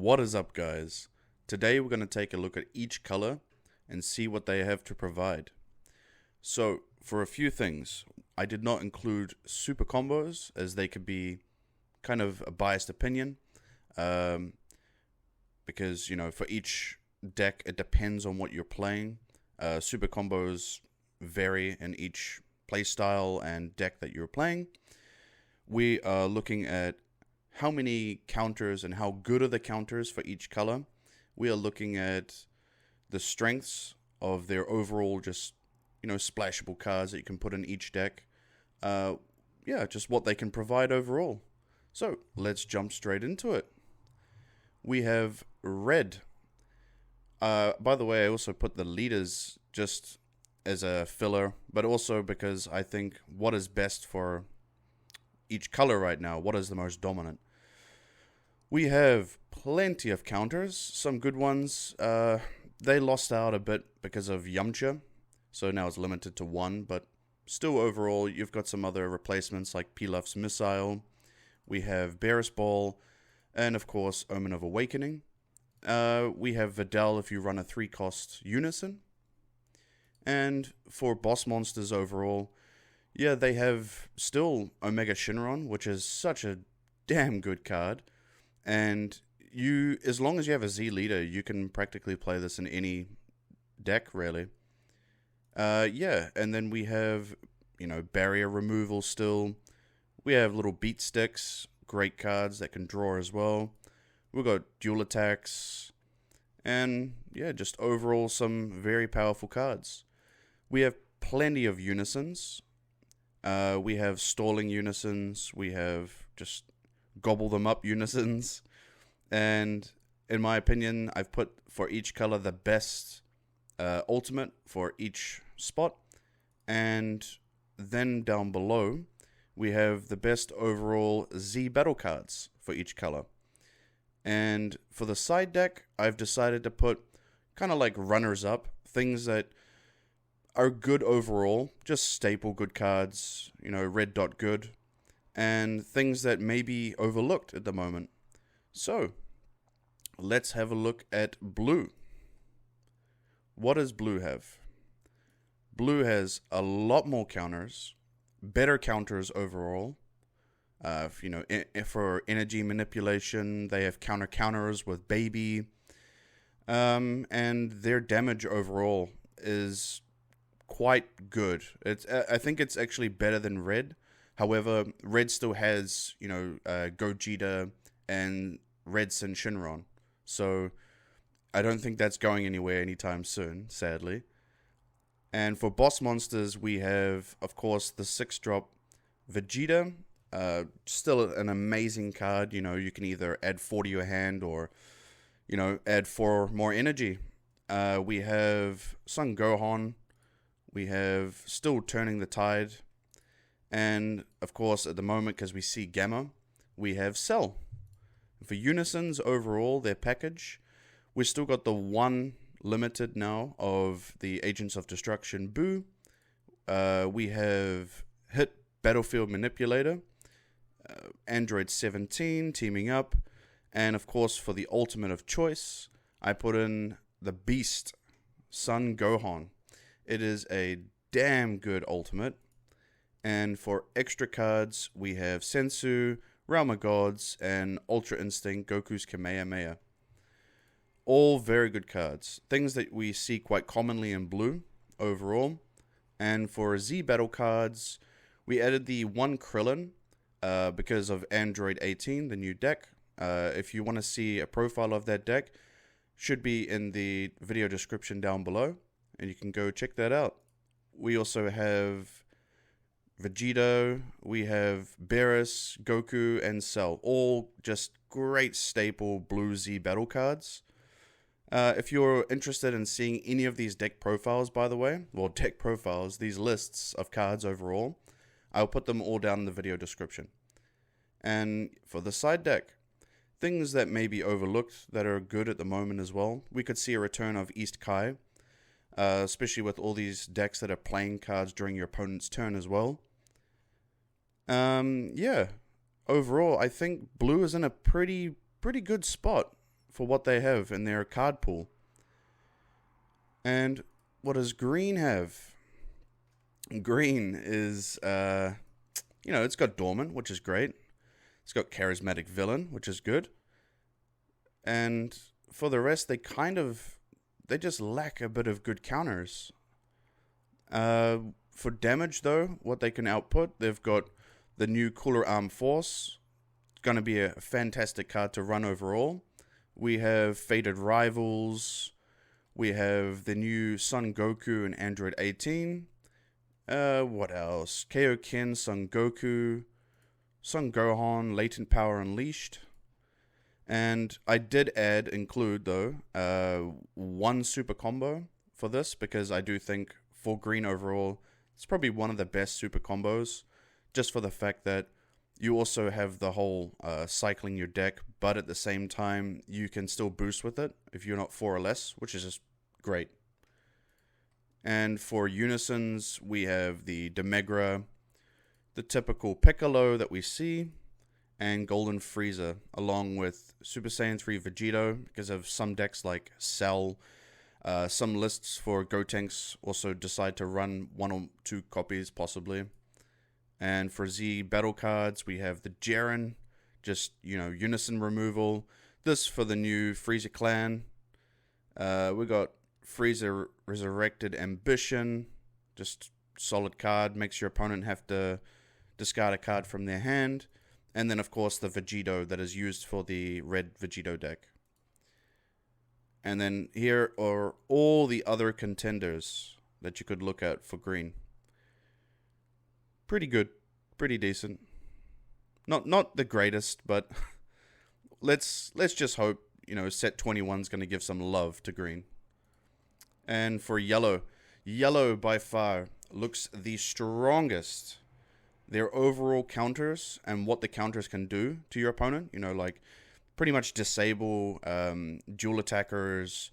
What is up, guys? Today we're going to take a look at each color and see what they have to provide. So, for a few things, I did not include super combos as they could be kind of a biased opinion, because, for each deck it depends on what you're playing. Super combos vary in each playstyle and deck that you're playing. We are looking at how many counters and how good are the counters for each color. We are looking at the strengths of their overall just, splashable cards that you can put in each deck. Just what they can provide overall. So, let's jump straight into it. We have red. By the way, I also put the leaders just as a filler, but also because I think what is best for each color right now, what is the most dominant. We have plenty of counters, some good ones. They lost out a bit because of Yamcha, so now it's limited to one, but still overall, you've got some other replacements like Pilaf's Missile. We have Barris Ball, and of course, Omen of Awakening. We have Vidal if you run a 3-cost Unison. And for boss monsters overall, they have still Omega Shinron, which is such a damn good card. And as long as you have a Z leader, you can practically play this in any deck, really. And then we have, barrier removal still. We have little beat sticks, great cards that can draw as well. We've got dual attacks. And, just overall some very powerful cards. We have plenty of unisons. We have stalling unisons. We have just gobble them up unisons. And in my opinion, I've put for each color the best ultimate for each spot. And then down below, we have the best overall Z battle cards for each color. And for the side deck, I've decided to put kind of like runners up, things that are good overall, just staple good cards, red dot good, and things that may be overlooked at the moment. So, let's have a look at blue. What does blue have? Blue has a lot more counters, better counters overall. For energy manipulation, they have counters with baby, and their damage overall is quite good. I think it's actually better than red. However, red still has, Gogeta and Red Sin Shinron. So, I don't think that's going anywhere anytime soon, sadly. And for boss monsters, we have, of course, the 6-drop Vegeta. Still an amazing card. You can either add 4 to your hand or, add 4 more energy. We have Son Gohan. We have still Turning the Tide. And, of course, at the moment, because we see Gamma, we have Cell. For Unisons overall, their package, we've still got the one limited now of the Agents of Destruction Boo. We have Hit Battlefield Manipulator, Android 17 teaming up, and, of course, for the ultimate of choice, I put in the Beast, Son Gohan. It is a damn good ultimate. And for extra cards, we have Sensu, Realm of Gods, and Ultra Instinct, Goku's Kamehameha. All very good cards. Things that we see quite commonly in blue overall. And for Z battle cards, we added the one Krillin because of Android 18, the new deck. If you want to see a profile of that deck, should be in the video description down below. And you can go check that out. We also have Vegito, we have Beerus, Goku, and Cell. All just great staple Blue Z battle cards. If you're interested in seeing any of these deck profiles, by the way, these lists of cards overall, I'll put them all down in the video description. And for the side deck, things that may be overlooked that are good at the moment as well. We could see a return of East Kai. Especially with all these decks that are playing cards during your opponent's turn as well. Overall, I think blue is in a pretty good spot. for what they have in their card pool. And what does green have? Green is, it's got Dormant, which is great. It's got Charismatic Villain, which is good. And for the rest, they just lack a bit of good counters. For damage, though, what they can output, they've got the new Cooler Arm Force. It's going to be a fantastic card to run overall. We have Fated Rivals. We have the new Son Goku and Android 18. What else? Kaioken, Son Goku, Son Gohan, Latent Power Unleashed. And I did include, though, one super combo for this, because I do think for green overall, it's probably one of the best super combos, just for the fact that you also have the whole cycling your deck, but at the same time, you can still boost with it if you're not 4 or less, which is just great. And for unisons, we have the Demegra, the typical Piccolo that we see, and Golden Frieza, along with Super Saiyan 3 Vegito, because of some decks like Cell. Some lists for Gotenks also decide to run 1 or 2 copies, possibly. And for Z battle cards, we have the Jaren, just, unison removal. This for the new Frieza clan. We got Frieza Resurrected Ambition, just solid card, makes your opponent have to discard a card from their hand. And then, of course, the Vegito that is used for the red Vegito deck. And then here are all the other contenders that you could look at for green. Pretty good, pretty decent. Not the greatest, but let's just hope, set 21 is going to give some love to green. And for yellow by far looks the strongest. Their overall counters and what the counters can do to your opponent, like pretty much disable dual attackers,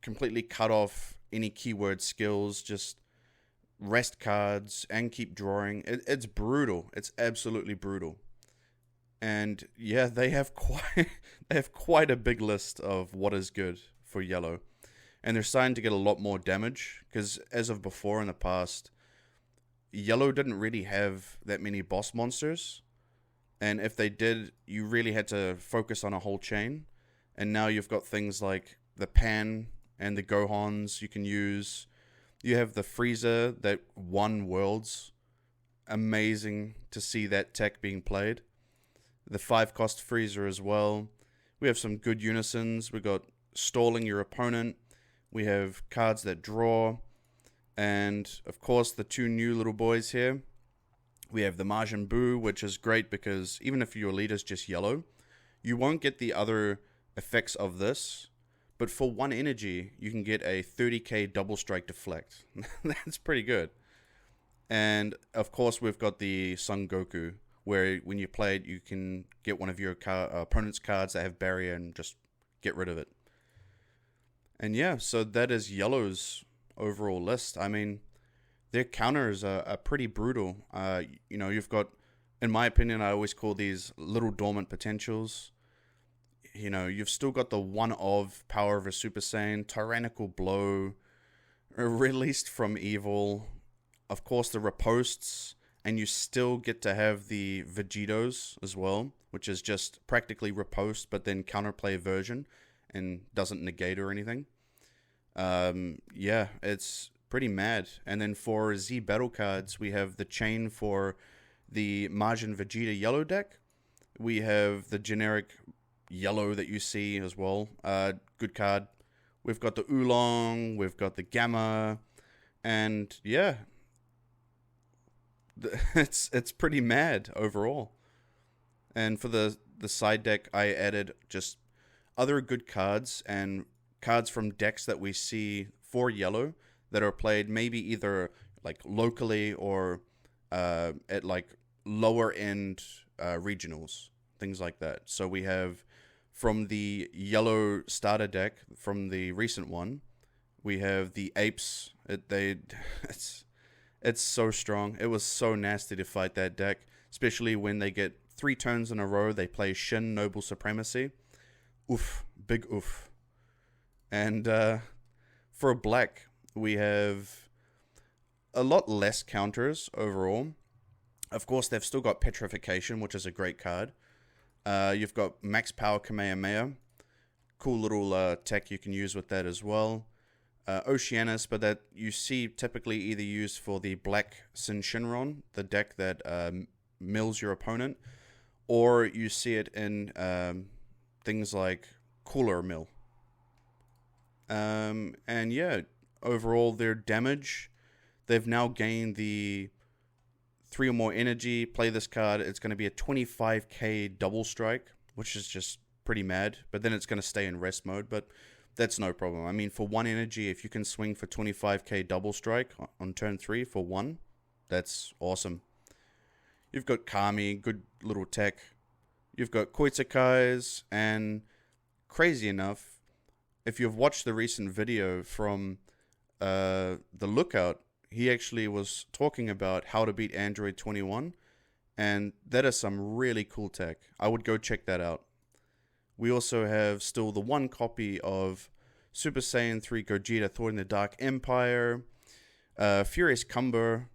completely cut off any keyword skills, just rest cards and keep drawing. It's brutal. It's absolutely brutal. And yeah, they have quite a big list of what is good for yellow. And they're starting to get a lot more damage, because as of before in the past, yellow didn't really have that many boss monsters. And if they did, you really had to focus on a whole chain. And now you've got things like the Pan and the Gohans you can use. You have the Frieza that won Worlds. Amazing to see that tech being played. The 5-cost Frieza as well. We have some good unisons. We got stalling your opponent. We have cards that draw. And, of course, the 2 new little boys here. We have the Majin Buu, which is great because even if your leader's just yellow, you won't get the other effects of this. But for 1 energy, you can get a 30k double strike deflect. That's pretty good. And, of course, we've got the Son Goku, where when you play it, you can get one of your opponent's cards that have barrier and just get rid of it. And yeah, so that is yellow's overall list. I mean, their counters are pretty brutal. You've got, in my opinion, I always call these little dormant potentials. You've still got the one of Power of a Super Saiyan, Tyrannical Blow, Released from Evil, of course the Ripostes, and you still get to have the Vegitos as well, which is just practically Riposte, but then counterplay version, and doesn't negate or anything. It's pretty mad. And then for Z battle cards, we have the chain for the Majin Vegeta yellow deck. We have the generic yellow that you see as well. Good card. We've got the Oolong, we've got the Gamma, and yeah, it's pretty mad overall. And for the side deck, I added just other good cards and cards from decks that we see for yellow that are played maybe either like locally or at like lower end regionals, things like that. So we have from the yellow starter deck from the recent one, we have the Apes. It's so strong. It was so nasty to fight that deck, especially when they get 3 turns in a row. They play Shin Noble Supremacy. oof, big oof. And for a black, we have a lot less counters overall. Of course, they've still got Petrification, which is a great card. You've got Max Power Kamehameha. Cool little tech you can use with that as well. Oceanus, but that you see typically either used for the black Sin Shinron, the deck that mills your opponent, or you see it in things like Cooler Mill. And yeah, overall their damage, they've now gained the 3 or more energy. Play this card, it's going to be a 25k double strike, which is just pretty mad, but then it's going to stay in rest mode, but that's no problem. I mean, for 1 energy, if you can swing for 25k double strike on turn 3 for 1, that's awesome. You've got Kami, good little tech. You've got Koitzakais, and crazy enough, if you've watched the recent video from the Lookout, he actually was talking about how to beat Android 21, and that is some really cool tech. I would go check that out. We also have still the 1 copy of Super Saiyan 3 Gogeta Thor in the Dark Empire, Furious Cumber.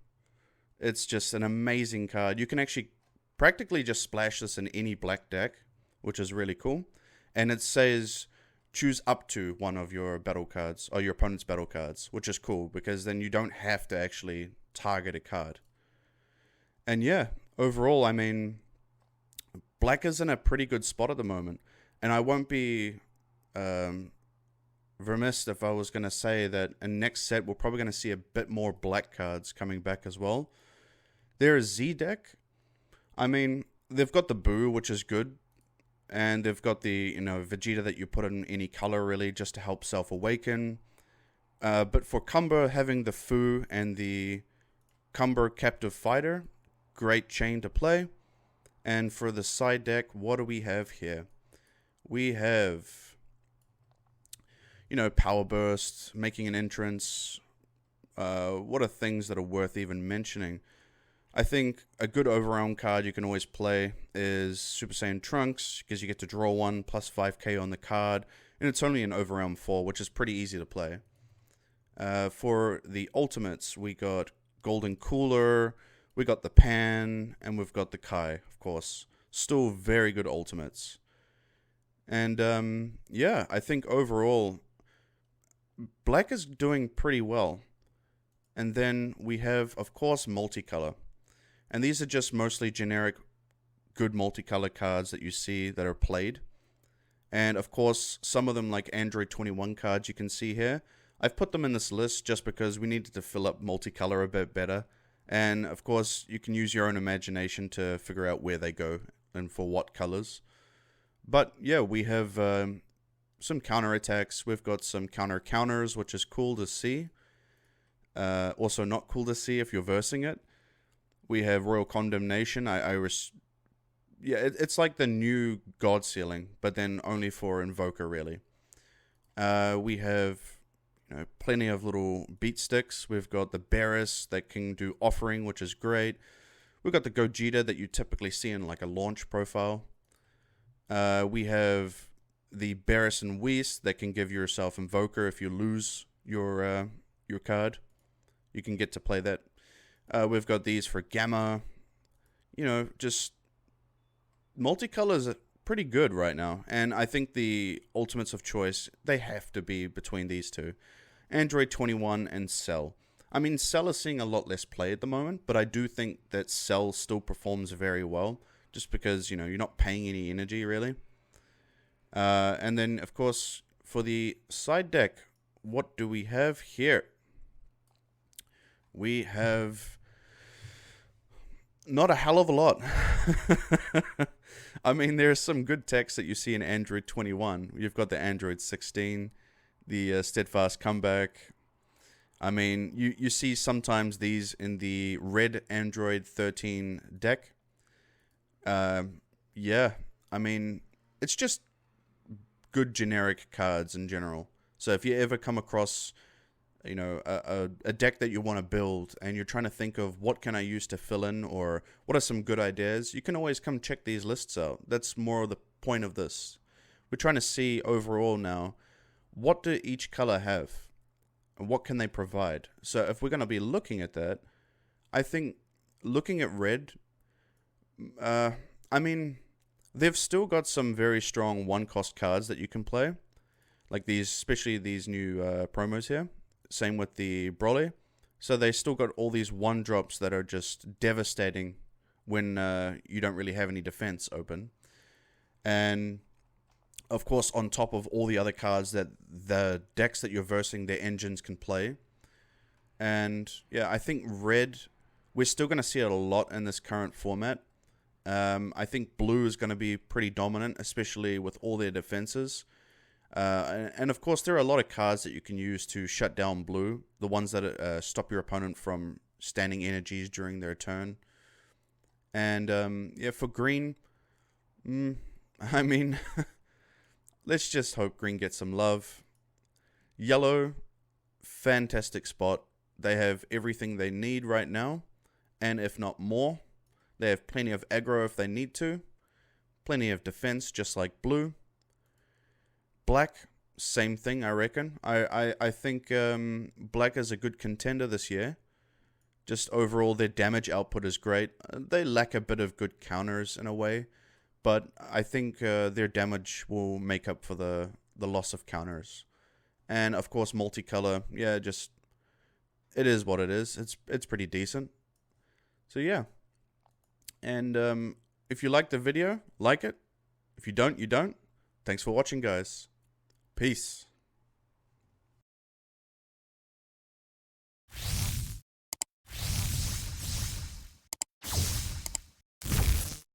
It's just an amazing card. You can actually practically just splash this in any black deck, which is really cool. And it says choose up to one of your battle cards, or your opponent's battle cards, which is cool, because then you don't have to actually target a card. And yeah, overall, I mean, black is in a pretty good spot at the moment. And I won't be remiss if I was going to say that in next set, we're probably going to see a bit more black cards coming back as well. Their Z deck, I mean, they've got the Boo, which is good. And they've got the, Vegeta that you put in any color, really, just to help self-awaken. But for Cumber, having the Fu and the Cumber Captive Fighter, great chain to play. And for the side deck, what do we have here? We have, Power Burst, making an entrance. What are things that are worth even mentioning? I think a good overround card you can always play is Super Saiyan Trunks, because you get to draw 1 plus 5k on the card, and it's only an overround 4, which is pretty easy to play. For the ultimates, we got Golden Cooler, we got the Pan, and we've got the Kai, of course. Still very good ultimates. And yeah, I think overall, black is doing pretty well. And then we have, of course, MultiColor. And these are just mostly generic good multicolor cards that you see that are played. And of course, some of them, like Android 21 cards you can see here, I've put them in this list just because we needed to fill up multicolor a bit better. And of course, you can use your own imagination to figure out where they go and for what colors. But yeah, we have some counterattacks. We've got some counters, which is cool to see. Also not cool to see if you're versing it. We have Royal Condemnation. It's like the new God Sealing, but then only for Invoker, really. We have plenty of little beat sticks. We've got the Barris that can do Offering, which is great. We've got the Gogeta that you typically see in like a launch profile. We have the Barris and Whis that can give yourself Invoker if you lose your card. You can get to play that. We've got these for Gamma. Just multicolors are pretty good right now. And I think the ultimates of choice, they have to be between these two. Android 21 and Cell. I mean, Cell is seeing a lot less play at the moment, but I do think that Cell still performs very well, just because, you're not paying any energy, really. And then, of course, for the side deck, what do we have here? We have not a hell of a lot. I mean, there's some good text that you see in Android 21. You've got the Android 16, the Steadfast Comeback. I mean, you see sometimes these in the red Android 13 deck. Yeah, I mean, it's just good generic cards in general. So if you ever come across a deck that you want to build and you're trying to think of what can I use to fill in, or what are some good ideas, you can always come check these lists out. That's more of the point of this. we're trying to see overall now, what do each color have? And what can they provide? So if we're going to be looking at that, I think looking at red, I mean, they've still got some very strong one-cost cards that you can play. Like these, especially these new promos here. Same with the Broly. So they still got all these one-drops that are just devastating when you don't really have any defense open. And, of course, on top of all the other cards that the decks that you're versing, their engines can play. And, yeah, I think red, we're still going to see it a lot in this current format. I think blue is going to be pretty dominant, especially with all their defenses. And of course, there are a lot of cards that you can use to shut down blue. The ones that stop your opponent from standing energies during their turn. And yeah, for green, I mean, let's just hope green gets some love. Yellow, fantastic spot. They have everything they need right now, and if not more. They have plenty of aggro if they need to. Plenty of defense, just like blue. Black, same thing, I reckon. I think black is a good contender this year. Just overall, their damage output is great. They lack a bit of good counters in a way. But I think their damage will make up for the loss of counters. And, of course, multicolor, yeah, just... it is what it is. It's pretty decent. So, yeah. And if you like the video, like it. If you don't, you don't. Thanks for watching, guys. Peace.